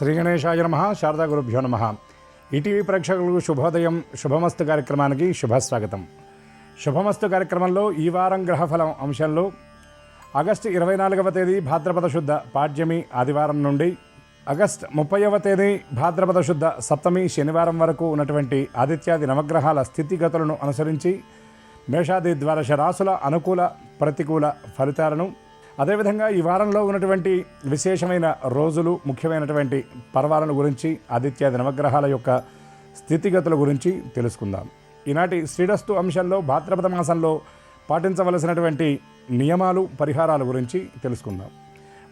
శ్రీ గణేశాయ నమః. శారదా గురుభ్యో నమః. ఈటీవీ ప్రేక్షకులకు శుభోదయం. శుభమస్తు కార్యక్రమానికి శుభస్వాగతం. శుభమస్తు కార్యక్రమంలో ఈ వారం గ్రహఫలం అంశంలో ఆగస్టు 24వ తేదీ భాద్రపద శుద్ధ పాడ్యమి ఆదివారం నుండి ఆగస్టు 30వ తేదీ భాద్రపద శుద్ధ సప్తమి శనివారం వరకు ఉన్నటువంటి ఆదిత్యాది నవగ్రహాల స్థితిగతులను అనుసరించి మేషాది ద్వాదశ రాశుల అనుకూల ప్రతికూల ఫలితాలను, అదేవిధంగా ఈ వారంలో ఉన్నటువంటి విశేషమైన రోజులు, ముఖ్యమైనటువంటి పర్వాలను గురించి, ఆదిత్యాది నవగ్రహాల యొక్క స్థితిగతుల గురించి తెలుసుకుందాం. ఈనాటి శ్రీరస్తు అంశంలో భాద్రపద మాసంలో పాటించవలసినటువంటి నియమాలు, పరిహారాల గురించి తెలుసుకుందాం.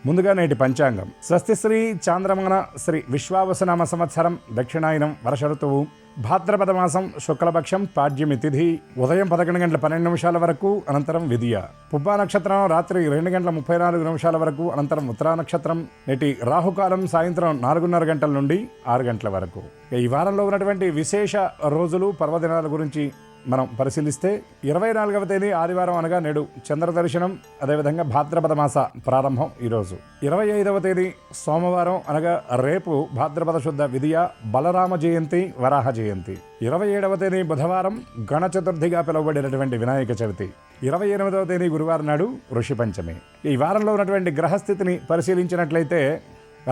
ముందుగా నేటి పంచాంగం. స్వస్తిశ్రీ చాంద్రమాన శ్రీ విశ్వావసునామ సంవత్సరం దక్షిణాయనం వర్ష ఋతువు భాద్రపద మాసం శుక్లపక్షం పాడ్యమి తిథి ఉదయం 11:12 వరకు, అనంతరం విదియ. పుబ్బా నక్షత్రం రాత్రి 2:34 వరకు, అనంతరం ఉత్తరా నక్షత్రం. నేటి రాహుకాలం సాయంత్రం 4:30 గంటల నుండి 6 గంటల వరకు. ఈ వారంలో ఉన్నటువంటి విశేష రోజులు, పర్వదినాల గురించి మనం పరిశీలిస్తే 24వ తేదీ ఆదివారం అనగా నేడు చంద్రదర్శనం, అదేవిధంగా భాద్రపద మాస ప్రారంభం ఈరోజు. 25వ తేదీ సోమవారం అనగా రేపు భాద్రపద శుద్ధ విదియ, బలరామ జయంతి, వరాహ జయంతి. 27వ తేదీ బుధవారం గణ చతుర్థిగా పిలువబడినటువంటి వినాయక చవితి. 28వ తేదీ గురువారం నాడు ఋషి పంచమి. ఈ వారంలో ఉన్నటువంటి గ్రహస్థితిని పరిశీలించినట్లయితే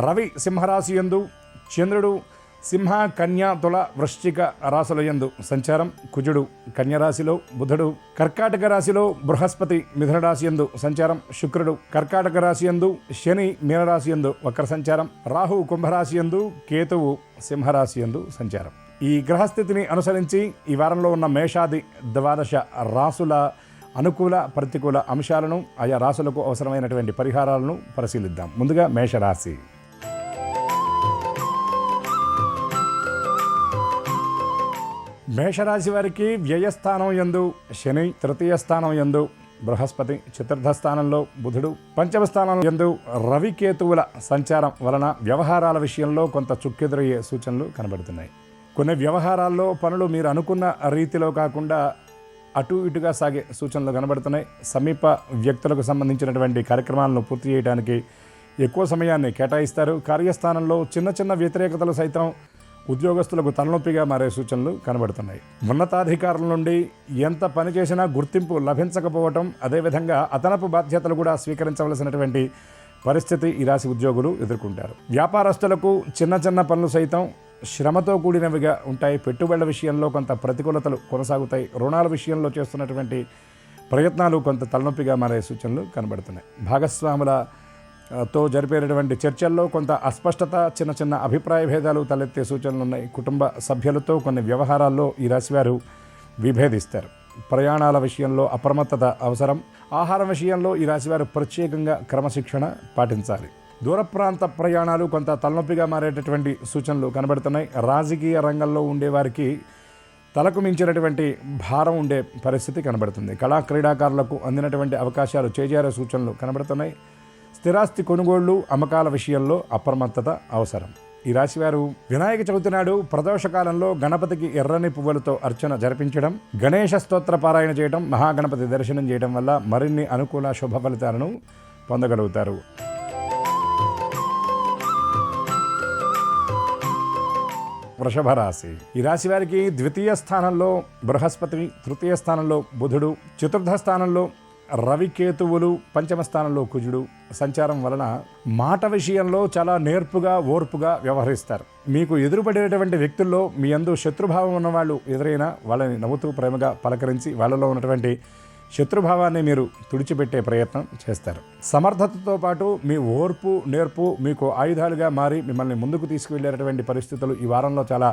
రవి సింహరాశి యందు, చంద్రుడు సింహ, కన్య, తుల, వృశ్చిక రాశుల యందు సంచారం, కుజుడు కన్యరాశిలో, బుధుడు కర్కాటక రాశిలో, బృహస్పతి మిథున రాశి యందు సంచారం, శుక్రుడు కర్కాటక రాశి యందు, శని మీనరాశి యందు వక్ర సంచారం, రాహు కుంభరాశి యందు, కేతువు సింహరాశి యందు సంచారం. ఈ గ్రహస్థితిని అనుసరించి ఈ వారంలో ఉన్న మేషాది ద్వాదశ రాశుల అనుకూల ప్రతికూల అంశాలను, ఆయా రాశులకు అవసరమైనటువంటి పరిహారాలను పరిశీలిద్దాం. ముందుగా మేషరాశి. మేషరాశి వారికి వ్యయస్థానం యందు శని, తృతీయ స్థానం యందు బృహస్పతి, చతుర్థ స్థానంలో బుధుడు, పంచమ స్థానం యందు రవి, కేతువుల సంచారం వలన వ్యవహారాల విషయంలో కొంత చుక్కెదురయ్యే సూచనలు కనబడుతున్నాయి. కొన్ని వ్యవహారాల్లో పనులు మీరు అనుకున్న రీతిలో కాకుండా అటు ఇటుగా సాగే సూచనలు కనబడుతున్నాయి. సమీప వ్యక్తులకు సంబంధించినటువంటి కార్యక్రమాలను పూర్తి చేయడానికి ఎక్కువ సమయాన్ని కేటాయిస్తారు. కార్యస్థానంలో చిన్న చిన్న వ్యతిరేకతలు సైతం ఉద్యోగస్తులకు తలనొప్పిగా మారే సూచనలు కనబడుతున్నాయి. ఉన్నతాధికారుల నుండి ఎంత పని చేసినా గుర్తింపు లభించకపోవటం, అదేవిధంగా అదనపు బాధ్యతలు కూడా స్వీకరించవలసినటువంటి పరిస్థితి ఈ రాశి ఉద్యోగులు ఎదుర్కొంటారు. వ్యాపారస్తులకు చిన్న చిన్న పనులు సైతం శ్రమతో కూడినవిగా ఉంటాయి. పెట్టుబడుల విషయంలో కొంత ప్రతికూలతలు కొనసాగుతాయి. రుణాల విషయంలో చేస్తున్నటువంటి ప్రయత్నాలు కొంత తలనొప్పిగా మారే సూచనలు కనబడుతున్నాయి. భాగస్వాములతో జరిపేటటువంటి చర్చల్లో కొంత అస్పష్టత, చిన్న చిన్న అభిప్రాయ భేదాలు తలెత్తే సూచనలు ఉన్నాయి. కుటుంబ సభ్యులతో కొన్ని వ్యవహారాల్లో ఈ రాశివారు విభేదిస్తారు. ప్రయాణాల విషయంలో అప్రమత్తత అవసరం. ఆహారం విషయంలో ఈ రాశివారు ప్రత్యేకంగా క్రమశిక్షణ పాటించాలి. దూర ప్రాంత ప్రయాణాలు కొంత తలనొప్పిగా మారేటటువంటి సూచనలు కనబడుతున్నాయి. రాజకీయ రంగంలో ఉండేవారికి తలకు మించినటువంటి భారం ఉండే పరిస్థితి కనబడుతుంది. కళా క్రీడాకారులకు అందినటువంటి అవకాశాలు చేజారే సూచనలు కనబడుతున్నాయి. స్థిరాస్తి కొనుగోళ్లు, అమ్మకాల విషయంలో అప్రమత్తత అవసరం. ఈ రాశివారు వినాయక చవితి నాడు ప్రదోషకాలంలో గణపతికి ఎర్రని పువ్వులతో అర్చన జరిపించడం, గణేష స్తోత్ర పారాయణ చేయడం, మహాగణపతి దర్శనం చేయడం వల్ల మరిన్ని అనుకూల శుభ ఫలితాలను పొందగలుగుతారు. వృషభ రాశి. ఈ రాశి వారికి ద్వితీయ స్థానంలో బృహస్పతి, తృతీయ స్థానంలో బుధుడు, చతుర్థ స్థానంలో రవి, కేతువులు, పంచమ స్థానంలో కుజుడు సంచారం వలన మాట విషయంలో చాలా నేర్పుగా, ఓర్పుగా వ్యవహరిస్తారు. మీకు ఎదురుపడేటువంటి వ్యక్తుల్లో మీ యందు శత్రుభావం ఉన్నవాళ్ళు ఎదురైనా వాళ్ళని నవ్వుతూ ప్రేమగా పలకరించి వాళ్ళలో ఉన్నటువంటి శత్రుభావాన్ని మీరు తుడిచిపెట్టే ప్రయత్నం చేస్తారు. సమర్థతతో పాటు మీ ఓర్పు, నేర్పు మీకు ఆయుధాలుగా మారి మిమ్మల్ని ముందుకు తీసుకువెళ్ళేటటువంటి పరిస్థితులు ఈ వారంలో చాలా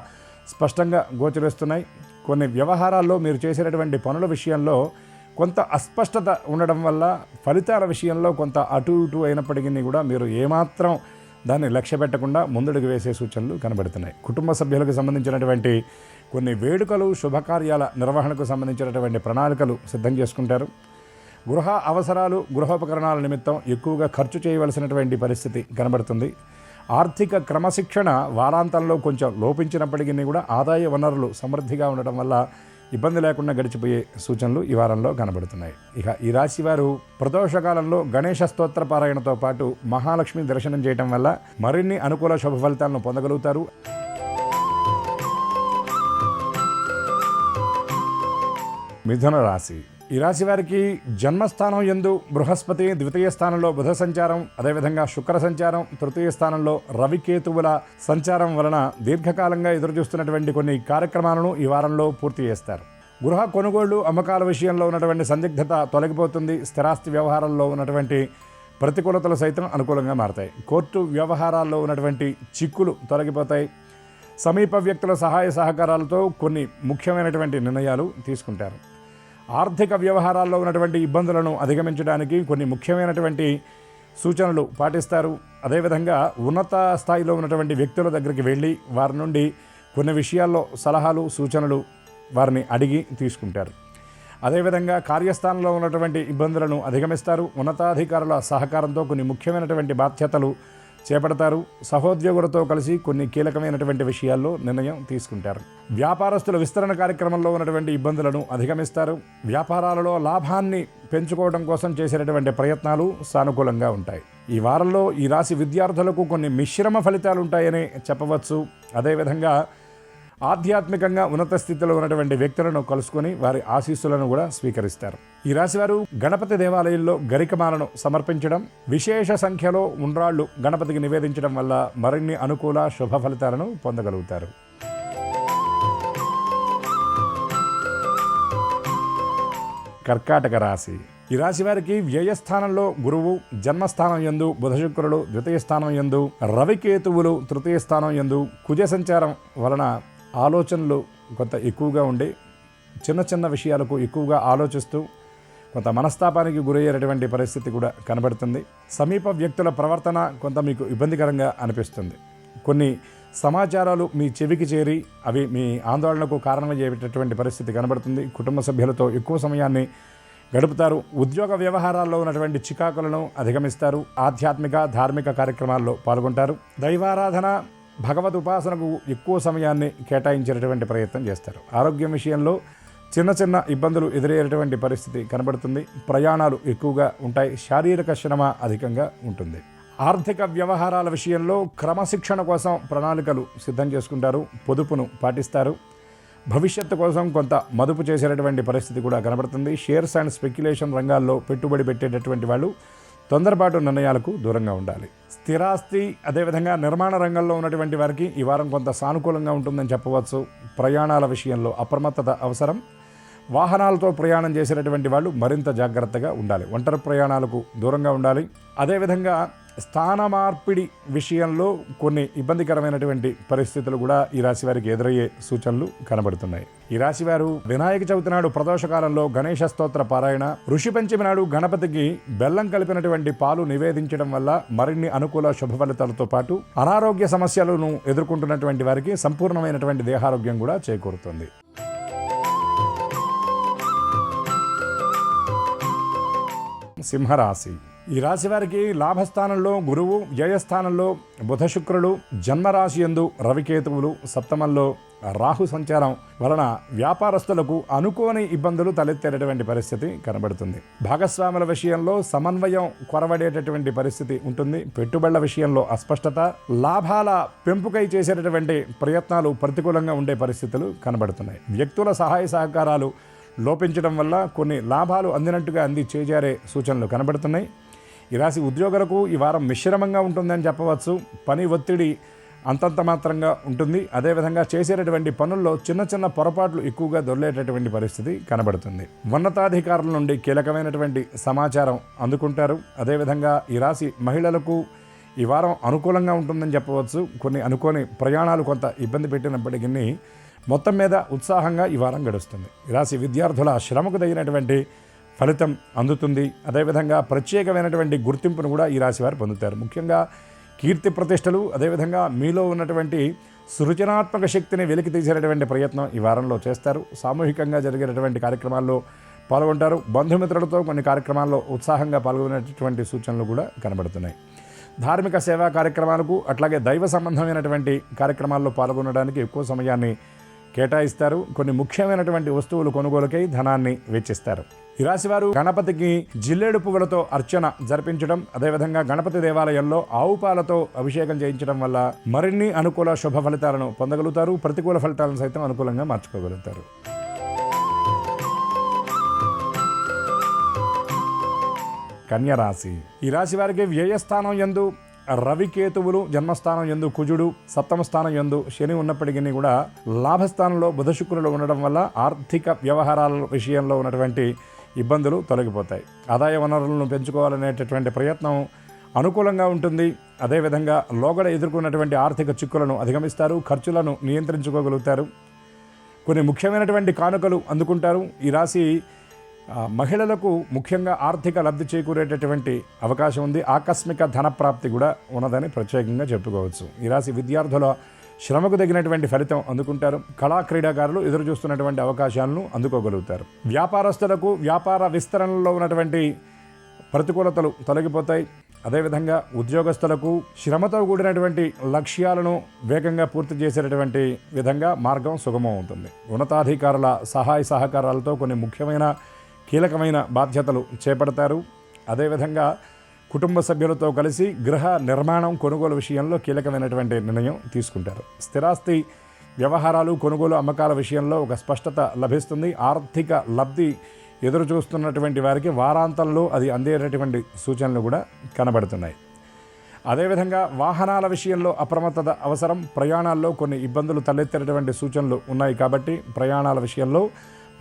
స్పష్టంగా గోచరిస్తున్నాయి. కొన్ని వ్యవహారాల్లో మీరు చేసేటటువంటి పనుల విషయంలో కొంత అస్పష్టత ఉండడం వల్ల ఫలితాల విషయంలో కొంత అటు ఇటు అయినప్పటికీ కూడా మీరు ఏమాత్రం దాన్ని లక్ష్య పెట్టకుండా ముందడుగు వేసే సూచనలు కనబడుతున్నాయి. కుటుంబ సభ్యులకు సంబంధించినటువంటి కొన్ని వేడుకలు, శుభకార్యాల నిర్వహణకు సంబంధించినటువంటి ప్రణాళికలు సిద్ధం చేసుకుంటారు. గృహ అవసరాలు, గృహోపకరణాల నిమిత్తం ఎక్కువగా ఖర్చు చేయవలసినటువంటి పరిస్థితి కనబడుతుంది. ఆర్థిక క్రమశిక్షణ వారాంతంలో కొంచెం లోపించినప్పటికీ కూడా ఆదాయ వనరులు సమృద్ధిగా ఉండటం వల్ల ఇబ్బంది లేకుండా గడిచిపోయే సూచనలు ఈ వారంలో కనబడుతున్నాయి. ఇక ఈ రాశి వారు ప్రదోషకాలంలో గణేష స్తోత్ర పారాయణతో పాటు మహాలక్ష్మి దర్శనం చేయటం వల్ల మరిన్ని అనుకూల శుభ ఫలితాలను పొందగలుగుతారు. మిథున రాశి. ఈ రాశి వారికి జన్మస్థానం యందు బృహస్పతి, ద్వితీయ స్థానంలో బుధ సంచారం, అదేవిధంగా శుక్ర సంచారం, తృతీయ స్థానంలో రవికేతువుల సంచారం వలన దీర్ఘకాలంగా ఎదురుచూస్తున్నటువంటి కొన్ని కార్యక్రమాలను ఈ వారంలో పూర్తి చేస్తారు. గృహ కొనుగోళ్లు, అమ్మకాల విషయంలో ఉన్నటువంటి సందిగ్ధత తొలగిపోతుంది. స్థిరాస్తి వ్యవహారాల్లో ఉన్నటువంటి ప్రతికూలతలు సైతం అనుకూలంగా మారతాయి. కోర్టు వ్యవహారాల్లో ఉన్నటువంటి చిక్కులు తొలగిపోతాయి. సమీప వ్యక్తుల సహాయ సహకారాలతో కొన్ని ముఖ్యమైనటువంటి నిర్ణయాలు తీసుకుంటారు. ఆర్థిక వ్యవహారాల్లో ఉన్నటువంటి ఇబ్బందులను అధిగమించడానికి కొన్ని ముఖ్యమైనటువంటి సూచనలు పాటిస్తారు. అదేవిధంగా ఉన్నత స్థాయిలో ఉన్నటువంటి వ్యక్తుల దగ్గరికి వెళ్ళి వారి నుండి కొన్ని విషయాల్లో సలహాలు, సూచనలు వారిని అడిగి తీసుకుంటారు. అదేవిధంగా కార్యస్థానంలో ఉన్నటువంటి ఇబ్బందులను అధిగమిస్తారు. ఉన్నతాధికారుల సహకారంతో కొన్ని ముఖ్యమైనటువంటి బాధ్యతలు చేపడతారు. సహోద్యోగులతో కలిసి కొన్ని కీలకమైనటువంటి విషయాల్లో నిర్ణయం తీసుకుంటారు. వ్యాపారస్తుల విస్తరణ కార్యక్రమంలో ఉన్నటువంటి ఇబ్బందులను అధిగమిస్తారు. వ్యాపారాలలో లాభాన్ని పెంచుకోవడం కోసం చేసేటటువంటి ప్రయత్నాలు సానుకూలంగా ఉంటాయి. ఈ వారంలో ఈ రాశి విద్యార్థులకు కొన్ని మిశ్రమ ఫలితాలు ఉంటాయని చెప్పవచ్చు. అదేవిధంగా ఆధ్యాత్మికంగా ఉన్నత స్థితిలో ఉన్నటువంటి వ్యక్తులను కలుసుకొని వారి ఆశీస్సులను కూడా స్వీకరిస్తారు. ఈ రాశివారు గణపతి దేవాలయంలో గరికమాలను సమర్పించడం, విశేష సంఖ్యలో ఉండ్రాళ్లు గణపతికి నివేదించడం వల్ల మరిన్ని అనుకూల శుభ ఫలితాలను పొందగలుగుతారు. కర్కాటక రాశి. ఈ రాశి వారికి వ్యయస్థానంలో గురువు, జన్మస్థానం యందు బుధ శుక్రులు, ద్వితీయ స్థానం యందు రవికేతువులు, తృతీయ స్థానం యందు కుజ సంచారం వలన ఆలోచనలు కొంత ఎక్కువగా ఉండి చిన్న చిన్న విషయాలకు ఎక్కువగా ఆలోచిస్తూ కొంత మనస్తాపానికి గురయ్యేటటువంటి పరిస్థితి కూడా కనబడుతుంది. సమీప వ్యక్తుల ప్రవర్తన కొంత మీకు ఇబ్బందికరంగా అనిపిస్తుంది. కొన్ని సమాచారాలు మీ చెవికి చేరి అవి మీ ఆందోళనకు కారణమయ్యేటటువంటి పరిస్థితి కనబడుతుంది. కుటుంబ సభ్యులతో ఎక్కువ సమయాన్ని గడుపుతారు. ఉద్యోగ వ్యవహారాల్లో ఉన్నటువంటి చికాకులను అధిగమిస్తారు. ఆధ్యాత్మిక, ధార్మిక కార్యక్రమాల్లో పాల్గొంటారు. దైవారాధన, భగవద్ ఉపాసనకు ఎక్కువ సమయాన్ని కేటాయించేటటువంటి ప్రయత్నం చేస్తారు. ఆరోగ్యం విషయంలో చిన్న చిన్న ఇబ్బందులు ఎదురయ్యేటటువంటి పరిస్థితి కనబడుతుంది. ప్రయాణాలు ఎక్కువగా ఉంటాయి. శారీరక శ్రమ అధికంగా ఉంటుంది. ఆర్థిక వ్యవహారాల విషయంలో క్రమశిక్షణ కోసం ప్రణాళికలు సిద్ధం చేసుకుంటారు. పొదుపును పాటిస్తారు. భవిష్యత్తు కోసం కొంత మదుపు చేసేటటువంటి పరిస్థితి కూడా కనబడుతుంది. షేర్స్ అండ్ స్పెక్యులేషన్ రంగాల్లో పెట్టుబడి పెట్టేటటువంటి వాళ్ళు తొందరపాటు నిర్ణయాలకు దూరంగా ఉండాలి. స్థిరాస్తి, అదేవిధంగా నిర్మాణ రంగంలో ఉన్నటువంటి వారికి ఈ వారం కొంత సానుకూలంగా ఉంటుందని చెప్పవచ్చు. ప్రయాణాల విషయంలో అప్రమత్తత అవసరం. వాహనాలతో ప్రయాణం చేసేటటువంటి వాళ్ళు మరింత జాగ్రత్తగా ఉండాలి. ఒంటరి ప్రయాణాలకు దూరంగా ఉండాలి. అదేవిధంగా స్థాన మార్పిడి విషయంలో కొన్ని ఇబ్బందికరమైనటువంటి పరిస్థితులు కూడా ఈ రాశి వారికి ఎదురయ్యే సూచనలు కనబడుతున్నాయి. ఈ రాశి వారు వినాయక చవితి నాడు ప్రదోషకాలంలో గణేష స్తోత్ర పారాయణ, ఋషి పంచమి నాడు గణపతికి బెల్లం కలిపినటువంటి పాలు నివేదించడం వల్ల మరిన్ని అనుకూల శుభ ఫలితాలతో పాటు అనారోగ్య సమస్యలను ఎదుర్కొంటున్నటువంటి వారికి సంపూర్ణమైనటువంటి దేహారోగ్యం కూడా చేకూరుతుంది. సింహరాశి. ఈ రాశి వారికి లాభస్థానంలో గురువు, వ్యయస్థానంలో బుధ శుక్రులు, జన్మరాశి యందు రవికేతువులు, సప్తమంలో రాహు సంచారం వలన వ్యాపారస్తులకు అనుకోని ఇబ్బందులు తలెత్తేటటువంటి పరిస్థితి కనబడుతుంది. భాగస్వాముల విషయంలో సమన్వయం కొరవడేటటువంటి పరిస్థితి ఉంటుంది. పెట్టుబడుల విషయంలో అస్పష్టత, లాభాల పెంపుకై చేసేటటువంటి ప్రయత్నాలు ప్రతికూలంగా ఉండే పరిస్థితులు కనబడుతున్నాయి. వ్యక్తుల సహాయ సహకారాలు లోపించడం వల్ల కొన్ని లాభాలు అందినట్టుగా అంది చేజారే సూచనలు కనబడుతున్నాయి. ఈ రాశి ఉద్యోగులకు ఈ వారం మిశ్రమంగా ఉంటుందని చెప్పవచ్చు. పని ఒత్తిడి అంతంత మాత్రంగా ఉంటుంది. అదేవిధంగా చేసేటటువంటి పనుల్లో చిన్న చిన్న పొరపాట్లు ఎక్కువగా దొర్లేటటువంటి పరిస్థితి కనబడుతుంది. ఉన్నతాధికారుల నుండి కీలకమైనటువంటి సమాచారం అందుకుంటారు. అదేవిధంగా ఈ రాశి మహిళలకు ఈ వారం అనుకూలంగా ఉంటుందని చెప్పవచ్చు. కొన్ని అనుకోని ప్రయాణాలు కొంత ఇబ్బంది పెట్టినప్పటికీ మొత్తం మీద ఉత్సాహంగా ఈ వారం గడుస్తుంది. ఈ రాశి విద్యార్థుల శ్రమకు తగినటువంటి ఫలితం అందుతుంది. అదేవిధంగా ప్రత్యేకమైనటువంటి గుర్తింపును కూడా ఈ రాశి వారు పొందుతారు. ముఖ్యంగా కీర్తి ప్రతిష్టలు, అదేవిధంగా మీలో ఉన్నటువంటి సృజనాత్మక శక్తిని వెలికి తీసేటటువంటి ప్రయత్నం ఈ వారంలో చేస్తారు. సామూహికంగా జరిగేటటువంటి కార్యక్రమాల్లో పాల్గొంటారు. బంధుమిత్రులతో కొన్ని కార్యక్రమాల్లో ఉత్సాహంగా పాల్గొనేటటువంటి సూచనలు కూడా కనబడుతున్నాయి. ధార్మిక సేవా కార్యక్రమాలకు, అట్లాగే దైవ సంబంధమైనటువంటి కార్యక్రమాల్లో పాల్గొనడానికి ఎక్కువ సమయాన్ని కేటాయిస్తారు. కొన్ని ముఖ్యమైనటువంటి వస్తువులు కొనుగోలుకై ధనాన్ని వెచ్చిస్తారు. ఈ రాశివారు గణపతికి జిల్లేడు పువ్వులతో అర్చన జరిపించడం, అదేవిధంగా గణపతి దేవాలయంలో ఆవు పాలతో అభిషేకం చేయించడం వల్ల మరిన్ని అనుకూల శుభ ఫలితాలను పొందగలుగుతారు. ప్రతికూల ఫలితాలను సైతం అనుకూలంగా మార్చుకోగలుగుతారు. కన్యా రాశి. ఈ రాశి వారికి వ్యయస్థానం యందు రవికేతువులు, జన్మస్థానం యందు కుజుడు, సప్తమ స్థానం యందు శని ఉన్నప్పటికీ కూడా లాభస్థానంలో బుధ శుక్రులు ఉండడం వల్ల ఆర్థిక వ్యవహారాల విషయంలో ఉన్నటువంటి ఇబ్బందులు తొలగిపోతాయి. ఆదాయ వనరులను పెంచుకోవాలనేటటువంటి ప్రయత్నం అనుకూలంగా ఉంటుంది. అదేవిధంగా లోగడ ఎదుర్కొన్నటువంటి ఆర్థిక చిక్కులను అధిగమిస్తారు. ఖర్చులను నియంత్రించుకోగలుగుతారు. కొన్ని ముఖ్యమైనటువంటి కానుకలు అందుకుంటారు. ఈ రాశి మహిళలకు ముఖ్యంగా ఆర్థిక లబ్ధి చేకూరేటటువంటి అవకాశం ఉంది. ఆకస్మిక ధన ప్రాప్తి కూడా ఉన్నదని ప్రత్యేకంగా చెప్పుకోవచ్చు. ఈ రాశి విద్యార్థుల శ్రమకు తగినటువంటి ఫలితం అందుకుంటారు. కళా క్రీడాకారులు ఎదురు చూస్తున్నటువంటి అవకాశాలను అందుకోగలుగుతారు. వ్యాపారస్తులకు వ్యాపార విస్తరణలో ఉన్నటువంటి ప్రతికూలతలు తొలగిపోతాయి. అదేవిధంగా ఉద్యోగస్తులకు శ్రమతో కూడినటువంటి లక్ష్యాలను వేగంగా పూర్తి చేసేటటువంటి విధంగా మార్గం సుగమం అవుతుంది. ఉన్నతాధికారుల సహాయ సహకారాలతో కొన్ని ముఖ్యమైన కీలకమైన బాధ్యతలు చేపడతారు. అదేవిధంగా కుటుంబ సభ్యులతో కలిసి గృహ నిర్మాణం కొనుగోలు విషయంలో కీలకమైనటువంటి నిర్ణయం తీసుకుంటారు. స్థిరాస్తి వ్యవహారాలు కొనుగోలు అమ్మకాల విషయంలో ఒక స్పష్టత లభిస్తుంది. ఆర్థిక లబ్ధి ఎదురు చూస్తున్నటువంటి వారికి వారాంతంలో అది అందేటటువంటి సూచనలు కూడా కనబడుతున్నాయి. అదేవిధంగా వాహనాల విషయంలో అప్రమత్తత అవసరం. ప్రయాణాల్లో కొన్ని ఇబ్బందులు తలెత్తేటటువంటి సూచనలు ఉన్నాయి కాబట్టి ప్రయాణాల విషయంలో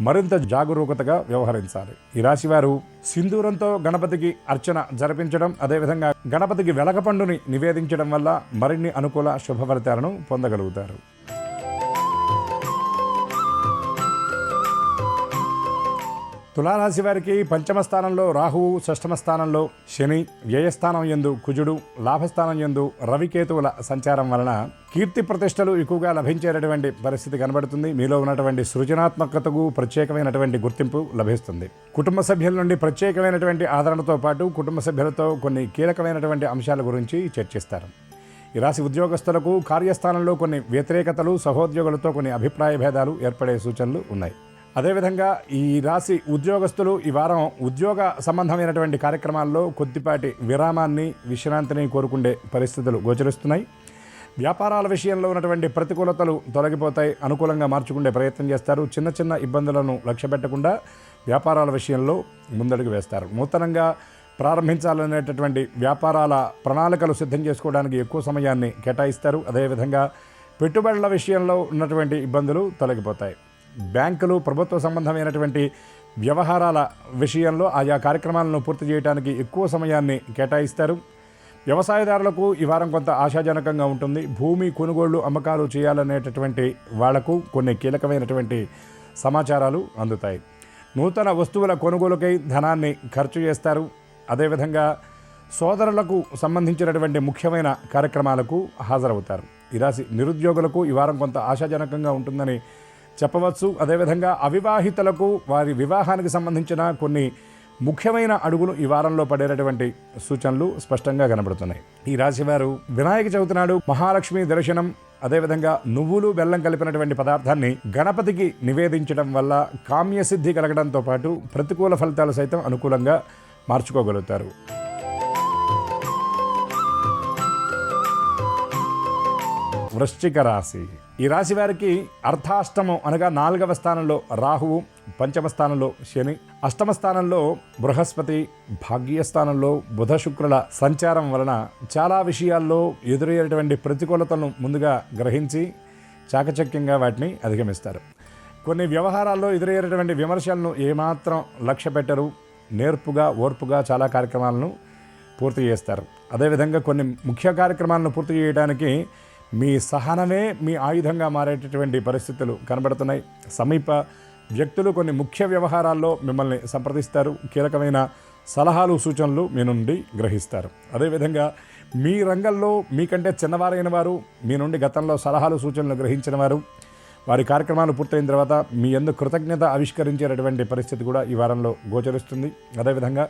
మరింత జాగరూకతగా వ్యవహరించాలి. ఈ రాశివారు సింధూరంతో గణపతికి అర్చన జరిపించడం, అదేవిధంగా గణపతికి వెలగపండుని నివేదించడం వల్ల మరిన్ని అనుకూల శుభ ఫలితాలను పొందగలుగుతారు. తులారాశి వారికి పంచమ స్థానంలో రాహువు, షష్ఠమ స్థానంలో శని, వ్యయస్థానం యందు కుజుడు, లాభస్థానం యందు రవికేతువుల సంచారం వలన కీర్తి ప్రతిష్టలు ఎక్కువగా లభించేటటువంటి పరిస్థితి కనబడుతుంది. మీలో ఉన్నటువంటి సృజనాత్మకతకు ప్రత్యేకమైనటువంటి గుర్తింపు లభిస్తుంది. కుటుంబ సభ్యుల నుండి ప్రత్యేకమైనటువంటి ఆదరణతో పాటు కుటుంబ సభ్యులతో కొన్ని కీలకమైనటువంటి అంశాల గురించి చర్చిస్తారు. ఈ రాశి ఉద్యోగస్తులకు కార్యస్థానంలో కొన్ని వ్యతిరేకతలు, సహోద్యోగులతో కొన్ని అభిప్రాయ భేదాలు ఏర్పడే సూచనలు ఉన్నాయి. అదేవిధంగా ఈ రాశి ఉద్యోగస్తులు ఈ వారం ఉద్యోగ సంబంధమైనటువంటి కార్యక్రమాల్లో కొద్దిపాటి విరామాన్ని, విశ్రాంతిని కోరుకునే పరిస్థితులు గోచరిస్తున్నాయి. వ్యాపారాల విషయంలో ఉన్నటువంటి ప్రతికూలతలు తొలగిపోతాయి. అనుకూలంగా మార్చుకునే ప్రయత్నం చేస్తారు. చిన్న చిన్న ఇబ్బందులను లక్ష్య పెట్టకుండా వ్యాపారాల విషయంలో ముందడుగు వేస్తారు. నూతనంగా ప్రారంభించాలనేటటువంటి వ్యాపారాల ప్రణాళికలు సిద్ధం చేసుకోవడానికి ఎక్కువ సమయాన్ని కేటాయిస్తారు. అదేవిధంగా పెట్టుబడుల విషయంలో ఉన్నటువంటి ఇబ్బందులు తొలగిపోతాయి. బ్యాంకులు, ప్రభుత్వ సంబంధమైనటువంటి వ్యవహారాల విషయంలో ఆయా కార్యక్రమాలను పూర్తి చేయడానికి ఎక్కువ సమయాన్ని కేటాయిస్తారు. వ్యవసాయదారులకు ఈ వారం కొంత ఆశాజనకంగా ఉంటుంది. భూమి కొనుగోళ్లు, అమ్మకాలు చేయాలనేటటువంటి వాళ్లకు కొన్ని కీలకమైనటువంటి సమాచారాలు అందుతాయి. నూతన వస్తువుల కొనుగోలుకై ధనాన్ని ఖర్చు చేస్తారు. అదేవిధంగా సోదరులకు సంబంధించినటువంటి ముఖ్యమైన కార్యక్రమాలకు హాజరవుతారు. ఈ రాశి నిరుద్యోగులకు ఈ వారం కొంత ఆశాజనకంగా ఉంటుందని చెప్పవచ్చు. అదేవిధంగా అవివాహితులకు వారి వివాహానికి సంబంధించిన కొన్ని ముఖ్యమైన అడుగులు ఈ వారంలో పడేటటువంటి సూచనలు స్పష్టంగా కనబడుతున్నాయి. ఈ రాశి వారు వినాయక చవితి నాడు మహాలక్ష్మి దర్శనం, అదేవిధంగా నువ్వులు బెల్లం కలిపినటువంటి పదార్థాన్ని గణపతికి నివేదించడం వల్ల కామ్యసిద్ధి కలగడంతో పాటు ప్రతికూల ఫలితాలు సైతం అనుకూలంగా మార్చుకోగలుగుతారు. వృశ్చిక రాశి. ఈ రాశి వారికి అర్ధాష్టమం అనగా 4వ స్థానంలో రాహువు, పంచమ స్థానంలో శని, అష్టమ స్థానంలో బృహస్పతి, భాగ్యస్థానంలో బుధ శుక్రుల సంచారం వలన చాలా విషయాల్లో ఎదురయ్యేటువంటి ప్రతికూలతలను ముందుగా గ్రహించి చాకచక్యంగా వాటిని అధిగమిస్తారు. కొన్ని వ్యవహారాల్లో ఎదురయ్యేటువంటి విమర్శలను ఏమాత్రం లక్ష్య పెట్టరు. నేర్పుగా, ఓర్పుగా చాలా కార్యక్రమాలను పూర్తి చేస్తారు. అదేవిధంగా కొన్ని ముఖ్య కార్యక్రమాలను పూర్తి చేయడానికి మీ సహనమే మీ ఆయుధంగా మారేటటువంటి పరిస్థితులు కనబడుతున్నాయి. సమీప వ్యక్తులు కొన్ని ముఖ్య వ్యవహారాల్లో మిమ్మల్ని సంప్రదిస్తారు. కీలకమైన సలహాలు, సూచనలు మీ నుండి గ్రహిస్తారు. అదేవిధంగా మీ రంగంలో మీకంటే చిన్నవారైన వారు, మీ నుండి గతంలో సలహాలు, సూచనలు గ్రహించిన వారు, వారి కార్యక్రమాలు పూర్తయిన తర్వాత మీ యందు కృతజ్ఞత ఆవిష్కరించేటటువంటి పరిస్థితి కూడా ఈ వారంలో గోచరిస్తుంది. అదేవిధంగా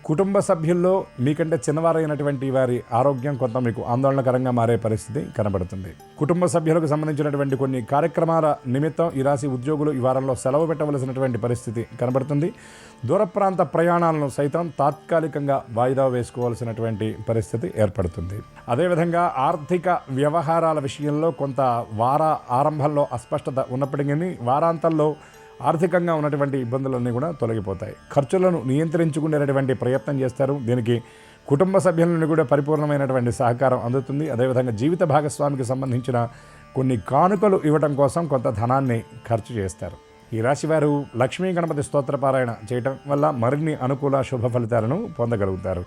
కుటుంబ సభ్యుల్లో మీకంటే చిన్నవారైనటువంటి వారి ఆరోగ్యం కొంత మీకు ఆందోళనకరంగా మారే పరిస్థితి కనబడుతుంది. కుటుంబ సభ్యులకు సంబంధించినటువంటి కొన్ని కార్యక్రమాల నిమిత్తం ఈ రాశి ఉద్యోగులు ఈ వారంలో సెలవు పెట్టవలసినటువంటి పరిస్థితి కనబడుతుంది. దూర ప్రాంత ప్రయాణాలను సైతం తాత్కాలికంగా వాయిదా వేసుకోవాల్సినటువంటి పరిస్థితి ఏర్పడుతుంది. అదేవిధంగా ఆర్థిక వ్యవహారాల విషయంలో కొంత వార ఆరంభంలో అస్పష్టత ఉన్నప్పటికీ వారాంతంలో ఆర్థికంగా ఉన్నటువంటి ఇబ్బందులన్నీ కూడా తొలగిపోతాయి. ఖర్చులను నియంత్రించుకునేటటువంటి ప్రయత్నం చేస్తారు. దీనికి కుటుంబ సభ్యుల నుండి కూడా పరిపూర్ణమైనటువంటి సహకారం అందుతుంది. అదేవిధంగా జీవిత భాగస్వామికి సంబంధించిన కొన్ని కానుకలు ఇవ్వడం కోసం కొంత ధనాన్ని ఖర్చు చేస్తారు. ఈ రాశివారు లక్ష్మీ గణపతి స్తోత్రపారాయణ చేయటం వల్ల మరిన్ని అనుకూల శుభ ఫలితాలను పొందగలుగుతారు.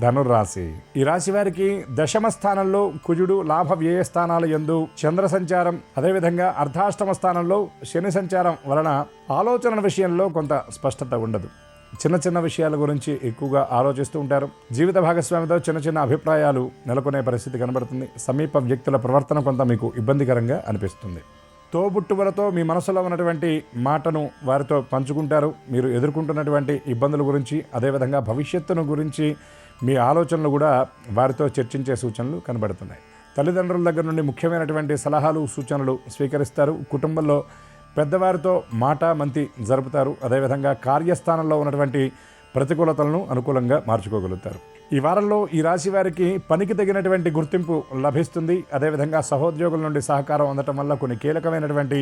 ధనుర్రాశి. ఈ రాశి వారికి దశమ స్థానంలో కుజుడు, లాభ వ్యయ స్థానాల యందు చంద్ర సంచారం, అదేవిధంగా అర్ధాష్టమ స్థానంలో శని సంచారం వలన ఆలోచనల విషయంలో కొంత స్పష్టత ఉండదు. చిన్న చిన్న విషయాల గురించి ఎక్కువగా ఆలోచిస్తూ ఉంటారు. జీవిత భాగస్వామితో చిన్న చిన్న అభిప్రాయాలు నెలకొనే పరిస్థితి కనబడుతుంది. సమీప వ్యక్తుల ప్రవర్తన కొంత మీకు ఇబ్బందికరంగా అనిపిస్తుంది. తోబుట్టువులతో మీ మనసులో ఉన్నటువంటి మాటను వారితో పంచుకుంటారు. మీరు ఎదుర్కొంటున్నటువంటి ఇబ్బందుల గురించి, అదేవిధంగా భవిష్యత్తును గురించి మీ ఆలోచనలు కూడా వారితో చర్చించే సూచనలు కనబడుతున్నాయి. తల్లిదండ్రుల దగ్గర నుండి ముఖ్యమైనటువంటి సలహాలు, సూచనలు స్వీకరిస్తారు. కుటుంబంలో పెద్దవారితో మాట మంతి జరుపుతారు. అదేవిధంగా కార్యస్థానంలో ఉన్నటువంటి ప్రతికూలతలను అనుకూలంగా మార్చుకోగలుగుతారు. ఈ వారంలో ఈ రాశి వారికి పనికి తగినటువంటి గుర్తింపు లభిస్తుంది. అదేవిధంగా సహోద్యోగుల నుండి సహకారం అందటం వల్ల కొన్ని కీలకమైనటువంటి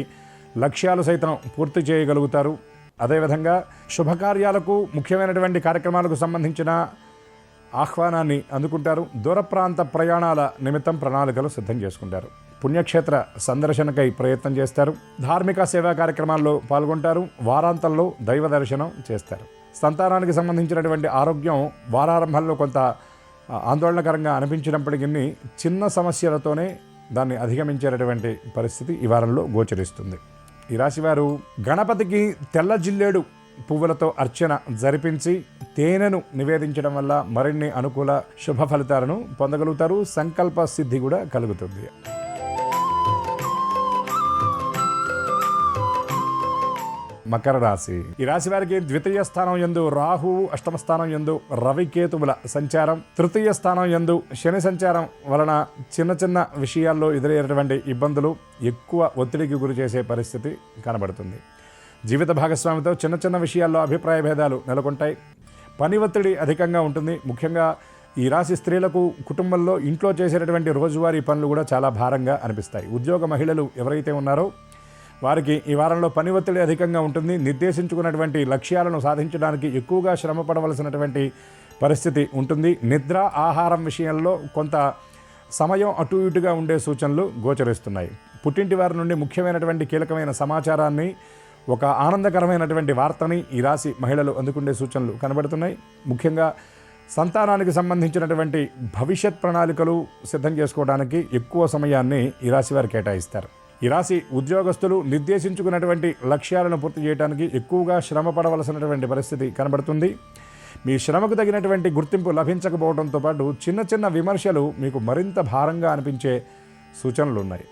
లక్ష్యాలు సైతం పూర్తి చేయగలుగుతారు. అదేవిధంగా శుభకార్యాలకు, ముఖ్యమైనటువంటి కార్యక్రమాలకు సంబంధించిన ఆహ్వానాన్ని అందుకుంటారు. దూర ప్రాంత ప్రయాణాల నిమిత్తం ప్రణాళికలు సిద్ధం చేసుకుంటారు. పుణ్యక్షేత్ర సందర్శనకై ప్రయత్నం చేస్తారు. ధార్మిక సేవా కార్యక్రమాల్లో పాల్గొంటారు. వారాంతంలో దైవ దర్శనం చేస్తారు. సంతానానికి సంబంధించినటువంటి ఆరోగ్యం వారారంభంలో కొంత ఆందోళనకరంగా అనిపించినప్పటికీ చిన్న సమస్యలతోనే దాన్ని అధిగమించేటటువంటి పరిస్థితి ఈ వారంలో గోచరిస్తుంది. ఈ రాశివారు గణపతికి తెల్ల జిల్లేడు పువ్వులతో అర్చన జరిపించి తేనెను నివేదించడం వల్ల మరిన్ని అనుకూల శుభ ఫలితాలను పొందగలుగుతారు. సంకల్ప సిద్ధి కూడా కలుగుతుంది. మకర రాశి. ఈ రాశి వారికి ద్వితీయ స్థానం యందు రాహువు, అష్టమ స్థానం యందు రవికేతువుల సంచారం, తృతీయ స్థానం యందు శని సంచారం వలన చిన్న చిన్న విషయాల్లో ఎదురయ్యేటువంటి ఇబ్బందులు, ఎక్కువ ఒత్తిడికి గురి చేసే పరిస్థితి కనబడుతుంది. జీవిత భాగస్వామితో చిన్న చిన్న విషయాల్లో అభిప్రాయ భేదాలు నెలకొంటాయి. పని ఒత్తిడి అధికంగా ఉంటుంది. ముఖ్యంగా ఈ రాశి స్త్రీలకు కుటుంబంలో ఇంట్లో చేసేటటువంటి రోజువారీ పనులు కూడా చాలా భారంగా అనిపిస్తాయి. ఉద్యోగ మహిళలు ఎవరైతే ఉన్నారో వారికి ఈ వారంలో పని ఒత్తిడి అధికంగా ఉంటుంది. నిర్దేశించుకున్నటువంటి లక్ష్యాలను సాధించడానికి ఎక్కువగా శ్రమ పడవలసినటువంటి పరిస్థితి ఉంటుంది. నిద్ర, ఆహారం విషయంలో కొంత సమయం అటు ఇటుగా ఉండే సూచనలు గోచరిస్తున్నాయి. పుట్టింటి వారి నుండి ముఖ్యమైనటువంటి కీలకమైన సమాచారాన్ని, ఒక ఆనందకరమైనటువంటి వార్తని ఈ రాశి మహిళలు అందుకునే సూచనలు కనబడుతున్నాయి. ముఖ్యంగా సంతానానికి సంబంధించినటువంటి భవిష్యత్ ప్రణాళికలు సిద్ధం చేసుకోవడానికి ఎక్కువ సమయాన్ని ఈ రాశి వారు కేటాయిస్తారు. ఈ రాశి ఉద్యోగస్తులు నిర్దేశించుకున్నటువంటి లక్ష్యాలను పూర్తి చేయడానికి ఎక్కువగా శ్రమ పడవలసినటువంటి పరిస్థితి కనబడుతుంది. మీ శ్రమకు తగినటువంటి గుర్తింపు లభించకపోవడంతో పాటు చిన్న చిన్న విమర్శలు మీకు మరింత భారంగా అనిపించే సూచనలు ఉన్నాయి.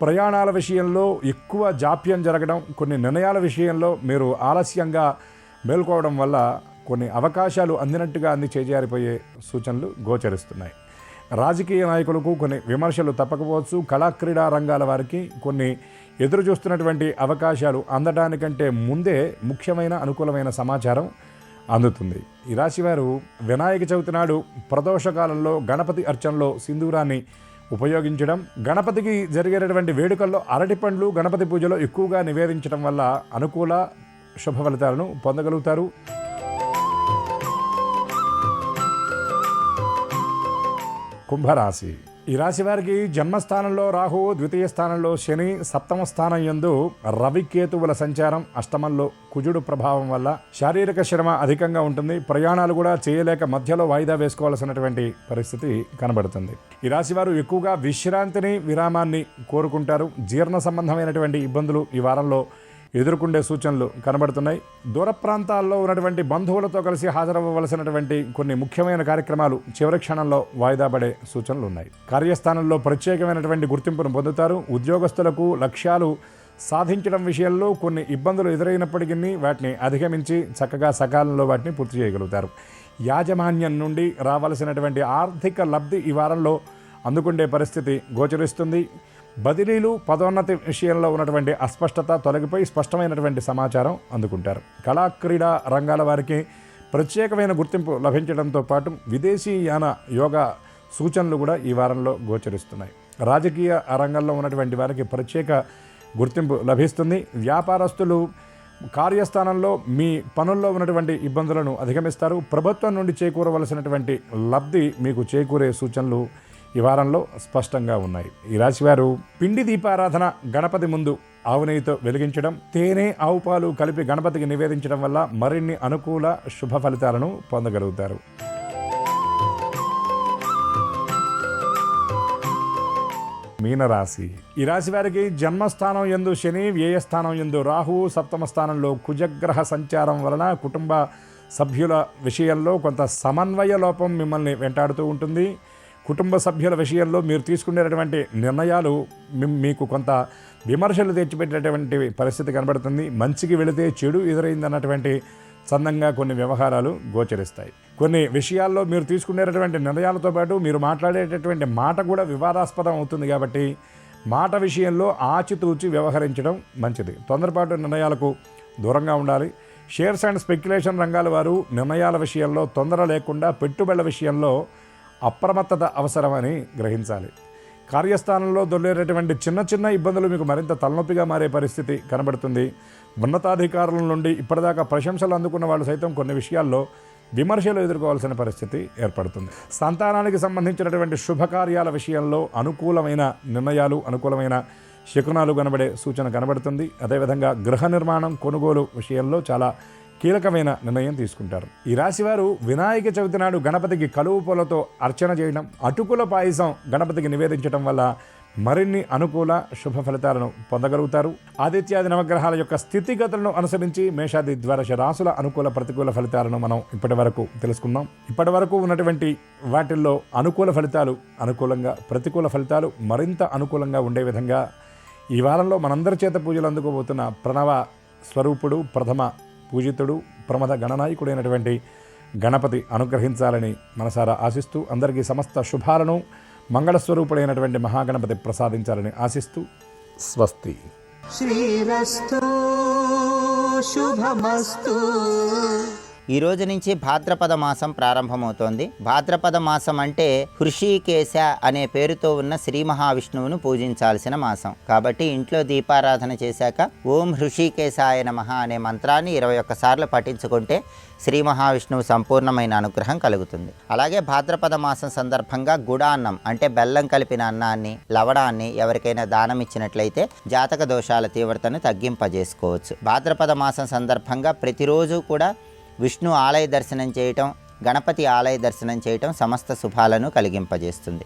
ప్రయాణాల విషయంలో ఎక్కువ జాప్యం జరగడం, కొన్ని నిర్ణయాల విషయంలో మీరు ఆలస్యంగా మేల్కోవడం వల్ల కొన్ని అవకాశాలు అందినట్టుగా చేజారిపోయే సూచనలు గోచరిస్తున్నాయి. రాజకీయ నాయకులకు కొన్ని విమర్శలు తప్పకపోవచ్చు. కళాక్రీడా రంగాల వారికి కొన్ని ఎదురు చూస్తున్నటువంటి అవకాశాలు అందడానికంటే ముందే ముఖ్యమైన అనుకూలమైన సమాచారం అందుతుంది. ఈ రాశివారు వినాయక చవితి నాడు ప్రదోషకాలంలో గణపతి అర్చనలో సింధూరాన్ని ఉపయోగించడం, గణపతికి జరిగేటటువంటి వేడుకల్లో అరటిపండ్లు గణపతి పూజలో ఎక్కువగా నివేదించడం వల్ల అనుకూల శుభ ఫలితాలను పొందగలుగుతారు. కుంభరాశి. ఈ రాశి వారికి జన్మస్థానంలో రాహువు, ద్వితీయ స్థానంలో శని, సప్తమ స్థానం యందు రవికేతువుల సంచారం, అష్టమంలో కుజుడు ప్రభావం వల్ల శారీరక శ్రమ అధికంగా ఉంటుంది. ప్రయాణాలు కూడా చేయలేక మధ్యలో వాయిదా వేసుకోవాల్సినటువంటి పరిస్థితి కనబడుతుంది. ఈ రాశి వారు ఎక్కువగా విశ్రాంతిని, విరామాన్ని కోరుకుంటారు. జీర్ణ సంబంధమైనటువంటి ఇబ్బందులు ఈ వారంలో ఎదుర్కొండే సూచనలు కనబడుతున్నాయి. దూర ప్రాంతాల్లో ఉన్నటువంటి బంధువులతో కలిసి హాజరవ్వవలసినటువంటి కొన్ని ముఖ్యమైన కార్యక్రమాలు చివరి క్షణంలో వాయిదా పడే సూచనలు ఉన్నాయి. కార్యస్థానంలో ప్రత్యేకమైనటువంటి గుర్తింపును పొందుతారు. ఉద్యోగస్తులకు లక్ష్యాలు సాధించడం విషయంలో కొన్ని ఇబ్బందులు ఎదురైనప్పటికీ వాటిని అధిగమించి చక్కగా సకాలంలో వాటిని పూర్తి చేయగలుగుతారు. యాజమాన్యం నుండి రావాల్సినటువంటి ఆర్థిక లబ్ధి ఈ వారంలో అందుకుండే పరిస్థితి గోచరిస్తుంది. బదిలీలు, పదోన్నతి విషయంలో ఉన్నటువంటి అస్పష్టత తొలగిపోయి స్పష్టమైనటువంటి సమాచారం అందుకుంటారు. కళా క్రీడా రంగాల వారికి ప్రత్యేకమైన గుర్తింపు లభించడంతో పాటు విదేశీయాన యోగా సూచనలు కూడా ఈ వారంలో గోచరిస్తున్నాయి. రాజకీయ రంగంలో ఉన్నటువంటి వారికి ప్రత్యేక గుర్తింపు లభిస్తుంది. వ్యాపారస్తులు కార్యస్థానంలో మీ పనుల్లో ఉన్నటువంటి ఇబ్బందులను అధిగమిస్తారు. ప్రభుత్వం నుండి చేకూరవలసినటువంటి లబ్ధి మీకు చేకూరే సూచనలు ఈ వారంలో స్పష్టంగా ఉన్నాయి. ఈ రాశివారు పిండి దీపారాధన గణపతి ముందు ఆవు నెయ్యితో వెలిగించడం, తేనె, ఆవు పాలు కలిపి గణపతికి నివేదించడం వల్ల మరిన్ని అనుకూల శుభ ఫలితాలను పొందగలుగుతారు. మీనరాశి. ఈ రాశి వారికి జన్మస్థానం యందు శని, వ్యయస్థానం యందు రాహువు, సప్తమ స్థానంలో కుజగ్రహ సంచారం వలన కుటుంబ సభ్యుల విషయంలో కొంత సమన్వయ లోపం మిమ్మల్ని వెంటాడుతూ ఉంటుంది. కుటుంబ సభ్యుల విషయంలో మీరు తీసుకునేటటువంటి నిర్ణయాలు మీకు కొంత విమర్శలు తెచ్చిపెట్టేటువంటి పరిస్థితి కనబడుతుంది. మంచికి వెళితే చెడు ఎదురైందన్నటువంటి చందంగా కొన్ని వ్యవహారాలు గోచరిస్తాయి. కొన్ని విషయాల్లో మీరు తీసుకునేటటువంటి నిర్ణయాలతో పాటు మీరు మాట్లాడేటటువంటి మాట కూడా వివాదాస్పదం అవుతుంది. కాబట్టి మాట విషయంలో ఆచితూచి వ్యవహరించడం మంచిది. తొందరపాటు నిర్ణయాలకు దూరంగా ఉండాలి. షేర్స్ అండ్ స్పెక్యులేషన్ రంగాల వారు నిర్ణయాల విషయంలో తొందర లేకుండా పెట్టుబడుల విషయంలో అప్రమత్తత అవసరమని గ్రహించాలి. కార్యస్థానంలో దొర్లేటటువంటి చిన్న చిన్న ఇబ్బందులు మీకు మరింత తలనొప్పిగా మారే పరిస్థితి కనబడుతుంది. ఉన్నతాధికారుల నుండి ఇప్పటిదాకా ప్రశంసలు అందుకున్న వాళ్ళు సైతం కొన్ని విషయాల్లో విమర్శలు ఎదుర్కోవాల్సిన పరిస్థితి ఏర్పడుతుంది. సంతానానికి సంబంధించినటువంటి శుభకార్యాల విషయంలో అనుకూలమైన నిర్ణయాలు, అనుకూలమైన శకునాలు కనబడే సూచన కనబడుతుంది. అదేవిధంగా గృహ నిర్మాణం, కొనుగోలు విషయంలో చాలా కీలకమైన నిర్ణయం తీసుకుంటారు. ఈ రాశివారు వినాయక చవితి నాడు గణపతికి కలువు పూలతో అర్చన చేయడం, అటుకుల పాయసం గణపతికి నివేదించడం వల్ల మరిన్ని అనుకూల శుభ ఫలితాలను పొందగలుగుతారు. ఆదిత్యాది నవగ్రహాల యొక్క స్థితిగతులను అనుసరించి మేషాది ద్వాదశ రాశుల అనుకూల ప్రతికూల ఫలితాలను మనం ఇప్పటి వరకు తెలుసుకున్నాం. ఇప్పటి వరకు ఉన్నటువంటి వాటిల్లో అనుకూల ఫలితాలు అనుకూలంగా, ప్రతికూల ఫలితాలు మరింత అనుకూలంగా ఉండే విధంగా ఈ వారంలో మనందరి చేత పూజలు అందుకోబోతున్న ప్రణవ స్వరూపుడు, ప్రథమ పూజితుడు, ప్రమద గణనాయకుడైనటువంటి గణపతి అనుగ్రహించాలని మనసారా ఆశిస్తూ, అందరికీ సమస్త శుభాలను మంగళస్వరూపుడైనటువంటి మహాగణపతి ప్రసాదించాలని ఆశిస్తూ స్వస్తి. శ్రీరస్తు శుభమస్తు. ఈ రోజు నుంచి భాద్రపద మాసం ప్రారంభమవుతోంది. భాద్రపద మాసం అంటే హృషీకేశ అనే పేరుతో ఉన్న శ్రీ మహావిష్ణువును పూజించాల్సిన మాసం. కాబట్టి ఇంట్లో దీపారాధన చేశాక ఓం హృషీకేశాయ నమః అనే మంత్రాన్ని 21 సార్లు పఠించుకుంటే శ్రీ మహావిష్ణువు సంపూర్ణమైన అనుగ్రహం కలుగుతుంది. అలాగే భాద్రపద మాసం సందర్భంగా గుడాన్నం అంటే బెల్లం కలిపిన అన్నాన్ని, లవణాన్ని ఎవరికైనా దానం ఇచ్చినట్లయితే జాతక దోషాల తీవ్రతను తగ్గింపజేసుకోవచ్చు. భాద్రపద మాసం సందర్భంగా ప్రతిరోజు కూడా విష్ణు ఆలయ దర్శనం చేయటం, గణపతి ఆలయ దర్శనం చేయటం సమస్త శుభాలను కలిగింపజేస్తుంది.